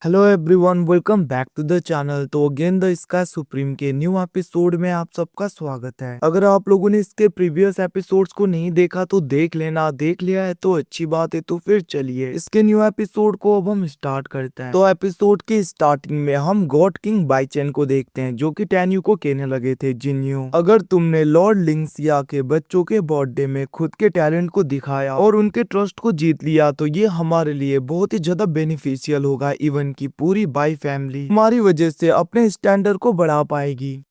Hello everyone, welcome back to the channel. तो again the sky supreme के new episode में आप सबका स्वागत है। अगर आप लोगों ने इसके प्रीवियस एपिसोड्स को नहीं देखा तो देख लेना, देख लिया है तो अच्छी बात है। तो फिर चलिए इसके न्यू एपिसोड को अब हम स्टार्ट करते हैं। तो एपिसोड की स्टार्टिंग में हम गॉड किंग बाइचेन को देखते हैं, जो कि टैन्यू को कहने लगे थे, जिन्यू अगर तुमने लॉर्ड लिंगसिया के बच्चों के बर्थडे में खुद के टैलेंट को दिखाया और उनके ट्रस्ट को जीत लिया तो ये हमारे लिए बहुत ही ज्यादा बेनिफिशियल होगा। इवन की पूरी बाई फैमिली हमारी वजह से अपने स्टैंडर्ड को बढ़ा पाएगी।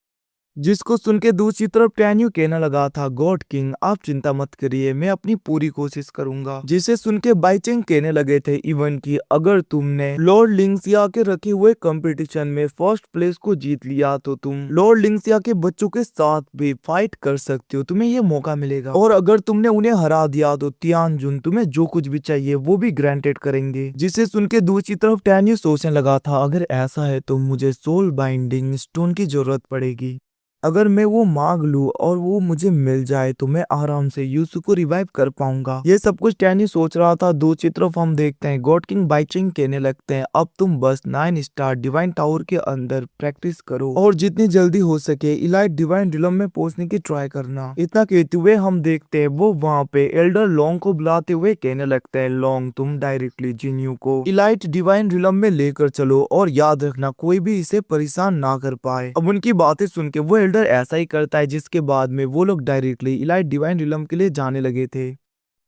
जिसको सुन के दूसरी तरफ टैन्यू कहने लगा था, गॉड किंग आप चिंता मत करिए, मैं अपनी पूरी कोशिश करूंगा। जिसे सुन के बाइचेंग कहने लगे थे, इवन की अगर तुमने लॉर्ड लिंगसिया के रखे हुए कंपटीशन में फर्स्ट प्लेस को जीत लिया तो तुम लॉर्ड लिंगसिया के बच्चों के साथ भी फाइट कर सकते हो, तुम्हें ये मौका मिलेगा। और अगर तुमने उन्हें हरा दिया तो तियानजुन तुम्हें जो कुछ भी चाहिए वो भी ग्रांटेड करेंगे। जिसे सुन के दूसरी तरफ टैन्यू सोचने लगा था, अगर ऐसा है तो मुझे सोल बाइंडिंग स्टोन की जरूरत पड़ेगी। अगर मैं वो मांग लूं और वो मुझे मिल जाए तो मैं आराम से यूसु को रिवाइव कर पाऊंगा। ये सब कुछ टैनी सोच रहा था। दूसरी तरफ हम देखते हैं गॉड किंग बाइचिंग कहने लगते हैं, अब तुम बस 9 स्टार डिवाइन टावर के अंदर प्रैक्टिस करो और जितनी जल्दी हो सके इलाइट डिवाइन रिलम में पहुंचने की ट्राई करना। इतना कहते हुए हम देखते हैं वो वहाँ पे एल्डर लॉन्ग को बुलाते हुए कहने लगते हैं, लॉन्ग तुम डायरेक्टली जिन्यू को इलाइट डिवाइन रिलम में लेकर चलो और याद रखना कोई भी इसे परेशान ना कर पाए। अब उनकी बातें सुन के वो एल्डर ऐसा ही करता है, जिसके बाद में वो लोग डायरेक्टली इलाइट डिवाइन रिलम के लिए जाने लगे थे।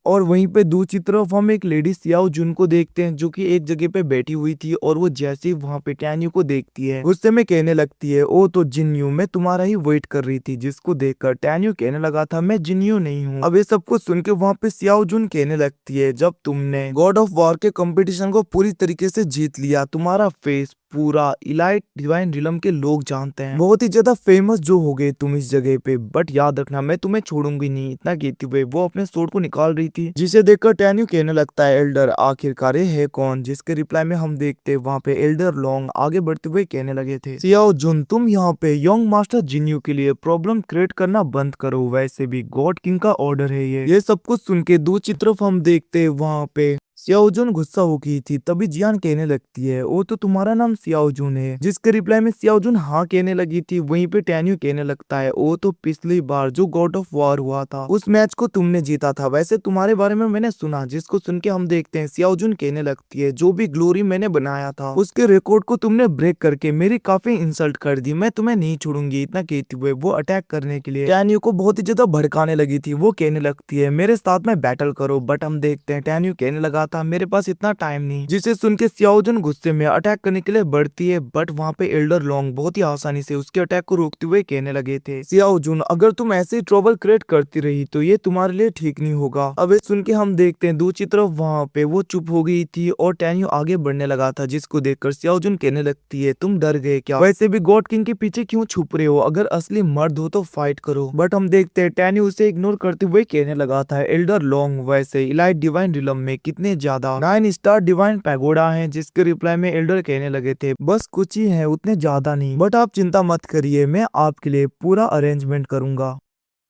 और वहीं पे दूसरी तरफ हम एक लेडी सियाओ जुन को देखते हैं, जो कि एक जगह पे बैठी हुई थी और वो जैसे ही वहां पे टैन्यू को देखती है गुस्से में कहने लगती है, ओ तो जिन्यू मैं तुम्हारा ही वेट कर रही थी। जिसको देखकर टैन्यू कहने लगा था, मैं जिन्यू नहीं हूँ। अब ये सब कुछ सुन के वहाँ पे सियाओ जुन कहने लगती है, जब तुमने गॉड ऑफ वॉर के कंपटीशन को पूरी तरीके से जीत लिया, तुम्हारा फेस पूरा इलाइट डिवाइन रिलम के लोग जानते हैं, बहुत ही ज्यादा फेमस जो हो गए तुम इस जगह पे। बट याद रखना मैं तुम्हें छोड़ूंगी नहीं। इतना कहते हुए वो अपने सोर्ड को निकाल रही थी, जिसे देखकर टैन्यू कहने लगता है, एल्डर आखिरकार ये है कौन। जिसके रिप्लाई में हम देखते वहाँ पे एल्डर लॉन्ग आगे बढ़ते हुए कहने लगे थे, सियाओ जुन तुम यहाँ पे यंग मास्टर जिन्यू के लिए प्रॉब्लम क्रिएट करना बंद करो, वैसे भी गॉड किंग का ऑर्डर है ये सब कुछ सुन के दूसरी तरफ हम देखते वहाँ पे सियाओजुन गुस्सा हो गई थी। तभी जियान कहने लगती है, वो तो तुम्हारा नाम सियाओजुन है। जिसके रिप्लाई में सियाओजुन हाँ कहने लगी थी। वहीं पे टैन्यू कहने लगता है, वो तो पिछली बार जो गॉड ऑफ वॉर हुआ था उस मैच को तुमने जीता था, वैसे तुम्हारे बारे में मैंने सुना। जिसको सुन के हम देखते हैं सियाओजुन कहने लगती है, जो भी ग्लोरी मैंने बनाया था उसके रिकॉर्ड को तुमने ब्रेक करके मेरी काफी इंसल्ट कर दी, मैं तुम्हें नहीं छोड़ूंगी। इतना कहते हुए वो अटैक करने के लिए टैन्यू को बहुत ही ज्यादा भड़काने लगी थी। वो कहने लगती है, मेरे साथ में बैटल करो। बट हम देखते हैं टैन्यू कहने लगा था, मेरे पास इतना टाइम नहीं। जिसे सुन के सियाओजुन गुस्से में अटैक करने के लिए बढ़ती है। बट वहाँ पे एल्डर लॉन्ग बहुत ही आसानी से उसके अटैक को रोकते हुए कहने लगे थे, सियाओजुन अगर तुम ऐसे ही ट्रबल क्रिएट करती रही तो ये तुम्हारे लिए ठीक नहीं होगा। अब सुन के हम देखते हैं दूसरी तरफ वहाँ पे वो चुप हो गई थी और टैन्यू आगे बढ़ने लगा था। जिसको देखकर सियाओजुन कहने लगती है, तुम डर गए क्या? वैसे भी गॉड किंग के पीछे क्यों छुप रहे हो? अगर असली मर्द हो तो फाइट करो। बट हम देखते हैं टैन्यू उसे इग्नोर करते हुए कहने लगा था, एल्डर लॉन्ग वैसे इलाइट डिवाइन रिलम में कितने ज्यादा 9 स्टार डिवाइन पैगोडा हैं? जिसके रिप्लाई में एल्डर कहने लगे थे, बस कुछ ही है, उतने ज्यादा नहीं। बट आप चिंता मत करिए, मैं आपके लिए पूरा अरेंजमेंट करूंगा।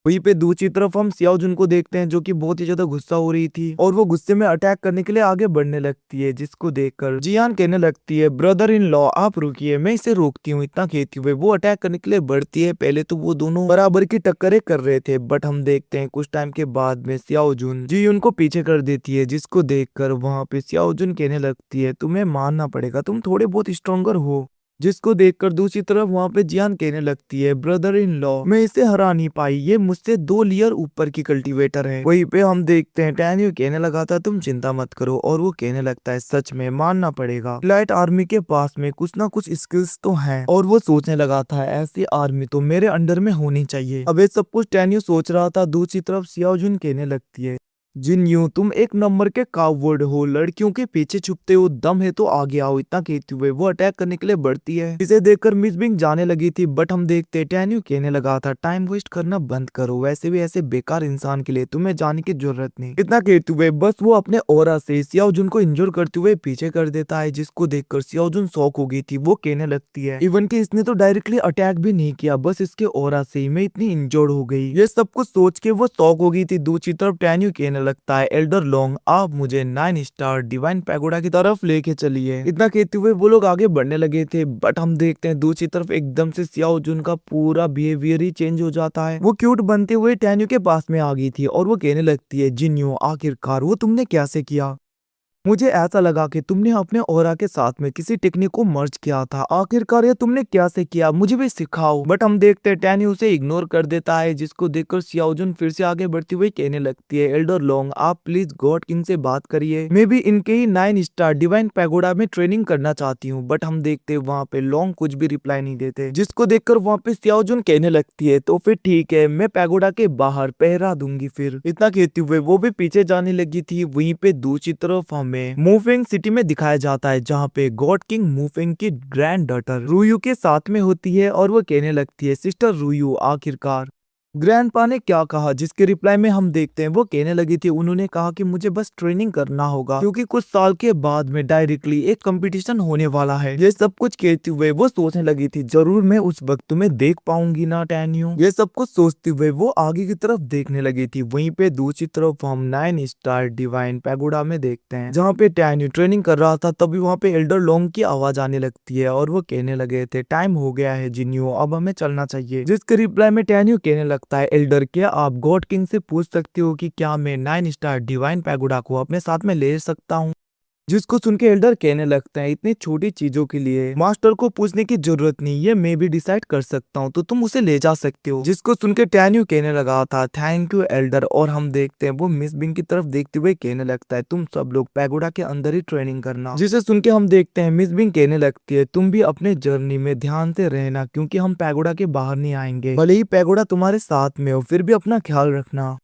वहीं पे दूसरी तरफ हम सियाओजुन को देखते हैं, जो कि बहुत ही ज्यादा गुस्सा हो रही थी और वो गुस्से में अटैक करने के लिए आगे बढ़ने लगती है। जिसको देखकर जियान कहने लगती है, ब्रदर इन लॉ आप रुकिए, मैं इसे रोकती हूँ। इतना कहती हुए वो अटैक करने के लिए बढ़ती है। पहले तो वो दोनों बराबर की टक्करें कर रहे थे, बट हम देखते हैं कुछ टाइम के बाद में सियाओजुन जियुन को पीछे कर देती है। जिसको देखकर वहाँ पे सियाओजुन कहने लगती है, तुम्हें मानना पड़ेगा, तुम थोड़े बहुत स्ट्रॉन्गर हो। जिसको देखकर दूसरी तरफ वहाँ पे जियान कहने लगती है, ब्रदर इन लॉ मैं इसे हरा नहीं पाई, ये मुझसे 2 लेयर ऊपर की कल्टीवेटर है। वहीं पे हम देखते हैं टैन्यू कहने लगा था, तुम चिंता मत करो। और वो कहने लगता है, सच में मानना पड़ेगा, लाइट आर्मी के पास में कुछ ना कुछ स्किल्स तो हैं। और वो सोचने लगा था, ऐसी आर्मी तो मेरे अंडर में होनी चाहिए। अब ये सब कुछ टैन्यू सोच रहा था। दूसरी तरफ सियाओजुन कहने लगती है, जिन्यू तुम एक नंबर के कावर्ड हो, लड़कियों के पीछे छुपते हो, दम है तो आगे आओ। इतना कहते हुए वो अटैक करने के लिए बढ़ती है। इसे देखकर मिस बिंग जाने लगी थी। बट हम देखते टैन्यू कहने लगा था, टाइम वेस्ट करना बंद करो, वैसे भी ऐसे बेकार इंसान के लिए तुम्हें जाने की जरूरत नहीं। इतना कहते हुए बस वो अपने ऑरा से सियाओजुन को इंजोर करते हुए पीछे कर देता है। जिसको देखकर सियाओजुन शॉक हो गई थी। वो कहने लगती है, इवन कि इसने तो डायरेक्टली अटैक भी नहीं किया, बस इसके ऑरा से ही मैं इतनी इंजोर्ड हो गई। ये सब कुछ सोच के वो शॉक हो गई थी। दूसरी तरफ टैन्यू कहने लगता है एल्डर लॉन्ग आप मुझे 9 स्टार डिवाइन पैगोडा की तरफ लेके चलिए। इतना कहते हुए वो लोग आगे बढ़ने लगे थे, बट हम देखते हैं दूसरी तरफ एकदम से सियाओ जुन का पूरा बिहेवियर ही चेंज हो जाता है। वो क्यूट बनते हुए टैन्यू के पास में आ गई थी और वो कहने लगती है जिन्यो आखिरकार वो तुमने कैसे किया। मुझे ऐसा लगा कि तुमने अपने ऑरा के साथ में किसी टेक्निक को मर्ज किया था, आखिरकार ये तुमने कैसे किया, मुझे भी सिखाओ। बट हम देखते हैं टैन्यू उसे इग्नोर कर देता है, जिसको देखकर सियाओजुन फिर से आगे बढ़ती हुई कहने लगती है एल्डर लॉन्ग आप प्लीज गॉड किंग से बात करिए, मैं भी इनके ही 9 स्टार डिवाइन पैगोडा में ट्रेनिंग करना चाहती हूँ। बट हम देखते हैं वहाँ पे लॉन्ग कुछ भी रिप्लाई नहीं देते, जिसको देखकर वहाँ पे सियाओजुन कहने लगती है तो फिर ठीक है, मैं पैगोडा के बाहर पहरा दूंगी। फिर इतना कहते हुए वो भी पीछे जाने लगी थी। वहीं पे दूसरी तरफ हमें मूफेंग सिटी में दिखाया जाता है, जहाँ पे गॉड किंग मूफेंग की ग्रैंड डॉटर रूयू के साथ में होती है और वो कहने लगती है सिस्टर रूयू आखिरकार ग्रैंडपा ने क्या कहा, जिसके रिप्लाई में हम देखते हैं वो कहने लगी थी उन्होंने कहा कि मुझे बस ट्रेनिंग करना होगा क्योंकि कुछ साल के बाद में डायरेक्टली एक कंपटीशन होने वाला है। ये सब कुछ कहते हुए वो सोचने लगी थी जरूर मैं उस वक्त तुम्हें देख पाऊंगी ना टैन्यू। ये सब कुछ सोचते हुए वो आगे की तरफ देखने लगी थी। वहीं पे दूसरी तरफ हम 9 स्टार डिवाइन पैगोडा में देखते हैं, जहाँ पे टैन्यू ट्रेनिंग कर रहा था तभी वहाँ पे एल्डर लॉन्ग की आवाज आने लगती है और वो कहने लगे थे टाइम हो गया है जिन्यू, अब हमें चलना चाहिए। जिसके रिप्लाई में टैन्यू कहने लगता है एल्डर क्या आप गॉड किंग से पूछ सकते हो कि क्या मैं 9 स्टार डिवाइन पैगोडा को अपने साथ में ले सकता हूँ। जिसको सुन के एल्डर कहने लगते हैं इतनी छोटी चीजों के लिए मास्टर को पूछने की जरूरत नहीं, ये मैं भी डिसाइड कर सकता हूँ तो तुम उसे ले जा सकते हो। जिसको सुन के टैन्यू कहने लगा था थैंक यू एल्डर, और हम देखते हैं वो मिस बिंग की तरफ देखते हुए कहने लगता है तुम सब लोग पैगोडा के अंदर ही ट्रेनिंग करना। जिसे सुन के हम देखते हैं मिस बिंग कहने लगती है तुम भी अपने जर्नी में ध्यान से रहना क्योंकि हम पैगोडा के बाहर नहीं आएंगे, भले ही पैगोडा तुम्हारे साथ में हो फिर भी अपना ख्याल रखना।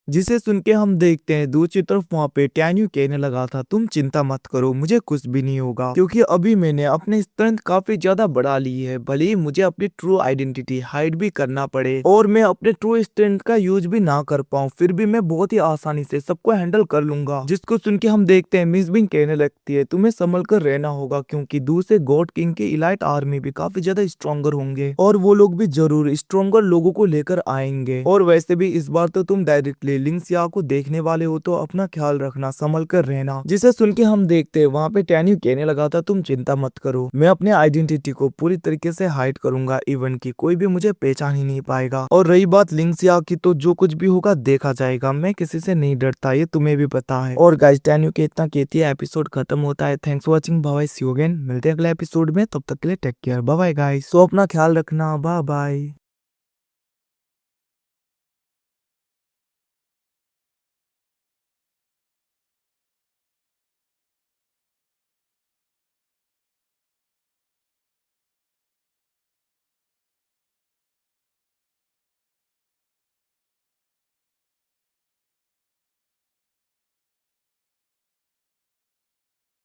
जिसे सुन के हम देखते हैं दूसरी तरफ वहाँ पे टैन्यू कहने लगा था तुम चिंता मत करो मुझे कुछ भी नहीं होगा क्योंकि अभी मैंने अपनी स्ट्रेंथ काफी ज्यादा बढ़ा ली है, भले ही मुझे अपनी ट्रू आइडेंटिटी हाइड भी करना पड़े और मैं अपने ट्रू स्ट्रेंथ का यूज भी ना कर पाऊँ फिर भी मैं बहुत ही आसानी से सबको हैंडल कर लूंगा। जिसको सुन के हम देखते हैं मिस बिंग कहने लगती है तुम्हें संभल कर रहना होगा क्योंकि दूसरे गॉड किंग के इलाइट आर्मी भी काफी ज्यादा स्ट्रॉन्गर होंगे और वो लोग भी जरूर स्ट्रॉन्गर लोगों को लेकर आएंगे, और वैसे भी इस बार तो तुम डायरेक्टली लिंक्सिया को देखने वाले हो तो अपना ख्याल रखना संभल कर रहना। जिसे सुन के हम देखते हैं वहाँ पे टैन्यू कहने लगा था तुम चिंता मत करो मैं अपने आइडेंटिटी को पूरी तरीके से हाइड करूंगा, इवन की कोई भी मुझे पहचान ही नहीं पाएगा। और रही बात लिंक्सिया की तो जो कुछ भी होगा देखा जाएगा, मैं किसी से नहीं डरता ये तुम्हें भी पता है। और गाइस टैन्यू के इतना कहती है एपिसोड खत्म होता है। Thanks for watching, bye bye, see you again, मिलते हैं अगले एपिसोड में, तब तक के लिए take care, bye bye guys. So अपना ख्याल रखना, बाय बाय।